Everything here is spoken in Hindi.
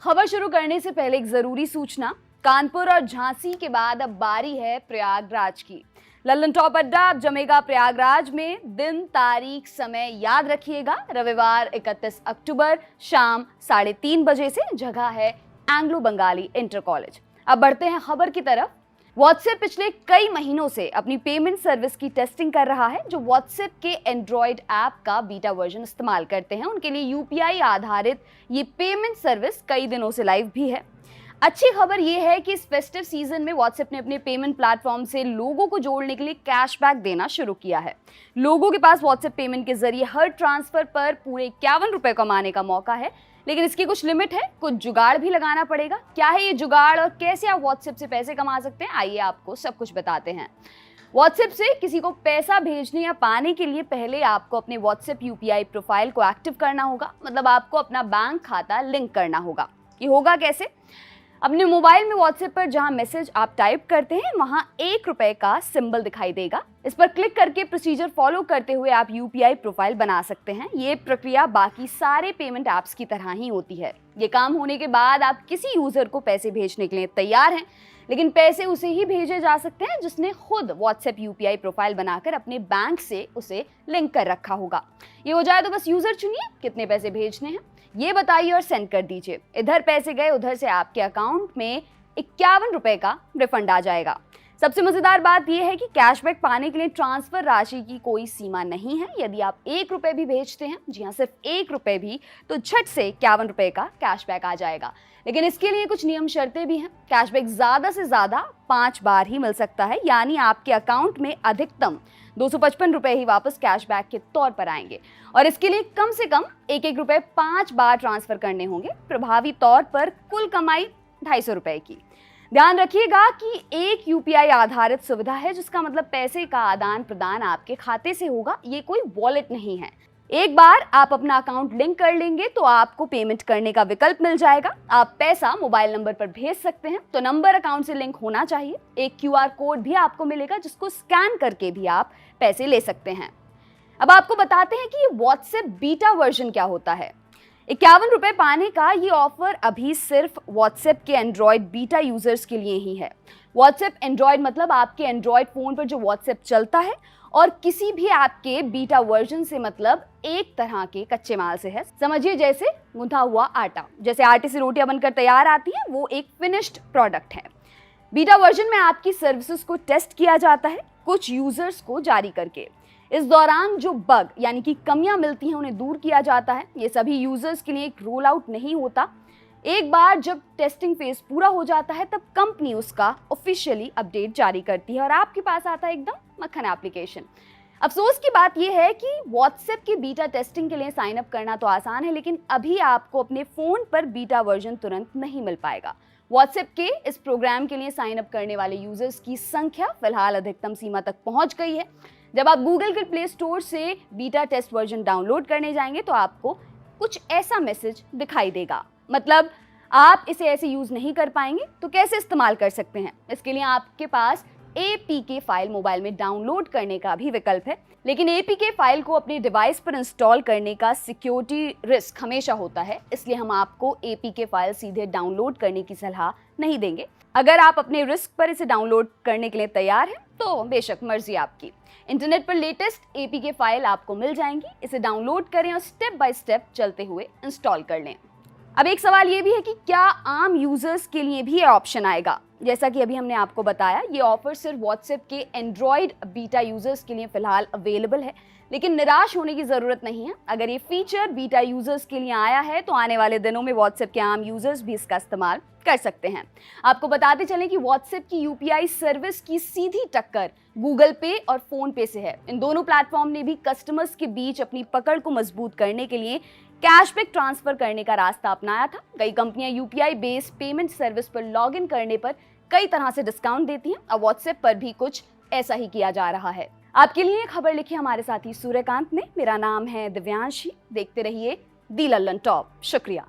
खबर शुरू करने से पहले एक जरूरी सूचना। कानपुर और झांसी के बाद अब बारी है प्रयागराज की। लल्लन टॉप अड्डा अब जमेगा प्रयागराज में। दिन, तारीख, समय याद रखिएगा। रविवार 31 अक्टूबर शाम 3:30 बजे से। जगह है एंग्लो बंगाली इंटर कॉलेज। अब बढ़ते हैं खबर की तरफ। व्हाट्सएप पिछले कई महीनों से अपनी पेमेंट सर्विस की टेस्टिंग कर रहा है। जो व्हाट्सएप के एंड्रॉयड ऐप का बीटा वर्जन इस्तेमाल करते हैं उनके लिए यूपीआई आधारित ये पेमेंट सर्विस कई दिनों से लाइव भी है। अच्छी खबर यह है कि इस फेस्टिव सीजन में व्हाट्सएप ने अपने पेमेंट प्लेटफॉर्म से लोगों को जोड़ने के लिए कैशबैक देना शुरू किया है। लोगों के पास व्हाट्सएप पेमेंट के जरिए हर ट्रांसफर पर पूरे 51 रुपए कमाने का मौका है, लेकिन इसकी कुछ लिमिट है। कुछ जुगाड़ भी लगाना पड़ेगा। क्या है ये जुगाड़ और कैसे आप व्हाट्सएप से पैसे कमा सकते हैं, आइए आपको सब कुछ बताते हैं। व्हाट्सएप से किसी को पैसा भेजने या पाने के लिए पहले आपको अपने व्हाट्सएप यूपीआई प्रोफाइल को एक्टिव करना होगा। मतलब आपको अपना बैंक खाता लिंक करना होगा। ये होगा कैसे? अपने मोबाइल में व्हाट्सएप पर जहां मैसेज आप टाइप करते हैं वहां 1 रुपए का सिंबल दिखाई देगा। इस पर क्लिक करके प्रोसीजर फॉलो करते हुए आप यूपीआई प्रोफाइल बना सकते हैं। ये प्रक्रिया बाकी सारे पेमेंट ऐप्स की तरह ही होती है। ये काम होने के बाद आप किसी यूजर को पैसे भेजने के लिए तैयार हैं, लेकिन पैसे उसे ही भेजे जा सकते हैं जिसने खुद व्हाट्सएप यूपीआई प्रोफाइल बनाकर अपने बैंक से उसे लिंक कर रखा होगा। ये हो जाए तो बस यूजर चुनिए कितने पैसे भेजने हैं, ये बताइए और सेंड कर दीजिए। इधर पैसे गए, उधर से आपके अकाउंट में 51 रुपए का रिफंड आ जाएगा। सबसे मजेदार बात यह है कि कैशबैक पाने के लिए ट्रांसफर राशि की कोई सीमा नहीं है। यदि आप 1 रुपए भी भेजते हैं, जी हाँ सिर्फ 1 रुपए भी, तो झट से 51 रुपए का कैशबैक आ जाएगा। लेकिन इसके लिए कुछ नियम शर्तें भी हैं। कैशबैक ज्यादा से ज्यादा 5 बार ही मिल सकता है, यानी आपके अकाउंट में अधिकतम 255 रुपए ही वापस कैशबैक के तौर पर आएंगे। और इसके लिए कम से कम 1-1 रुपए 5 बार ट्रांसफर करने होंगे। प्रभावी तौर पर कुल कमाई 250 रुपए की। ध्यान रखिएगा कि एक यूपीआई आधारित सुविधा है, जिसका मतलब पैसे का आदान प्रदान आपके खाते से होगा। ये कोई वॉलेट नहीं है। एक बार आप अपना अकाउंट लिंक कर लेंगे तो आपको पेमेंट करने का विकल्प मिल जाएगा। आप पैसा मोबाइल नंबर पर भेज सकते हैं, तो नंबर अकाउंट से लिंक होना चाहिए। एक क्यूआर कोड भी आपको मिलेगा जिसको स्कैन करके भी आप पैसे ले सकते हैं। अब आपको बताते हैं कि ये व्हाट्सएप बीटा वर्जन क्या होता है। 51 रुपए पाने का ये ऑफर अभी सिर्फ व्हाट्सएप के एंड्रॉयड बीटा यूजर्स के लिए ही है। व्हाट्सएप एंड्रॉयड मतलब आपके एंड्रॉयड फोन पर जो व्हाट्सएप चलता है, और किसी भी ऐप के बीटा वर्जन से मतलब एक तरह के कच्चे माल से है। समझिए जैसे गूंथा हुआ आटा। जैसे आटे से रोटियां बनकर तैयार आती हैं, वो एक फिनिश्ड प्रोडक्ट है। बीटा वर्जन में आपकी सर्विसेज को टेस्ट किया जाता है कुछ यूजर्स को जारी करके। इस दौरान जो बग यानी कि कमियां मिलती हैं उन्हें दूर किया जाता है। ये सभी यूजर्स के लिए एक रोल आउट नहीं होता। एक बार जब टेस्टिंग फेज पूरा हो जाता है तब कंपनी उसका ऑफिशियली अपडेट जारी करती है और आपके पास आता है एकदम मक्खन एप्लीकेशन। अफसोस की बात यह है कि व्हाट्सएप की बीटा टेस्टिंग के लिए साइन अप करना तो आसान है, लेकिन अभी आपको अपने फोन पर बीटा वर्जन तुरंत नहीं मिल पाएगा। व्हाट्सएप के इस प्रोग्राम के लिए साइन अप करने वाले यूजर्स की संख्या फिलहाल अधिकतम सीमा तक पहुंच गई है। जब आप गूगल के प्ले स्टोर से बीटा टेस्ट वर्जन डाउनलोड करने जाएंगे तो आपको कुछ ऐसा मैसेज दिखाई देगा। मतलब आप इसे ऐसे यूज नहीं कर पाएंगे। तो कैसे इस्तेमाल कर सकते हैं? इसके लिए आपके पास APK फाइल मोबाइल में डाउनलोड करने का भी विकल्प है, लेकिन APK फाइल को अपने डिवाइस पर इंस्टॉल करने का सिक्योरिटी रिस्क हमेशा होता है, इसलिए हम आपको APK फाइल सीधे डाउनलोड करने की सलाह नहीं देंगे। अगर आप अपने रिस्क पर इसे डाउनलोड करने के लिए तैयार हैं तो बेशक मर्जी आपकी। इंटरनेट पर लेटेस्ट APK फाइल आपको मिल जाएंगी। इसे डाउनलोड करें और स्टेप बाय स्टेप चलते हुए इंस्टॉल कर लें। अब एक सवाल ये भी है कि क्या आम यूजर्स के लिए भी ये ऑप्शन आएगा? जैसा कि अभी हमने आपको बताया, ये ऑफर सिर्फ व्हाट्सएप के एंड्रॉयड बीटा यूजर्स के लिए फिलहाल अवेलेबल है, लेकिन निराश होने की जरूरत नहीं है। अगर ये फीचर बीटा यूजर्स के लिए आया है तो आने वाले दिनों में व्हाट्सएप के आम यूजर्स भी इसका इस्तेमाल कर सकते हैं। आपको बताते चलें कि व्हाट्सएप की यूपीआई सर्विस की सीधी टक्कर गूगल पे और फोन पे से है। इन दोनों प्लेटफॉर्म ने भी कस्टमर्स के बीच अपनी पकड़ को मजबूत करने के लिए कैशबैक ट्रांसफर करने का रास्ता अपनाया था। कई कंपनियां यूपीआई बेस्ड पेमेंट सर्विस पर लॉग इन करने पर कई तरह से डिस्काउंट देती हैं। अब व्हाट्सएप पर भी कुछ ऐसा ही किया जा रहा है। आपके लिए खबर लिखी हमारे साथी सूर्यकांत ने। मेरा नाम है दिव्यांशी। देखते रहिए दी लल्लन टॉप। शुक्रिया।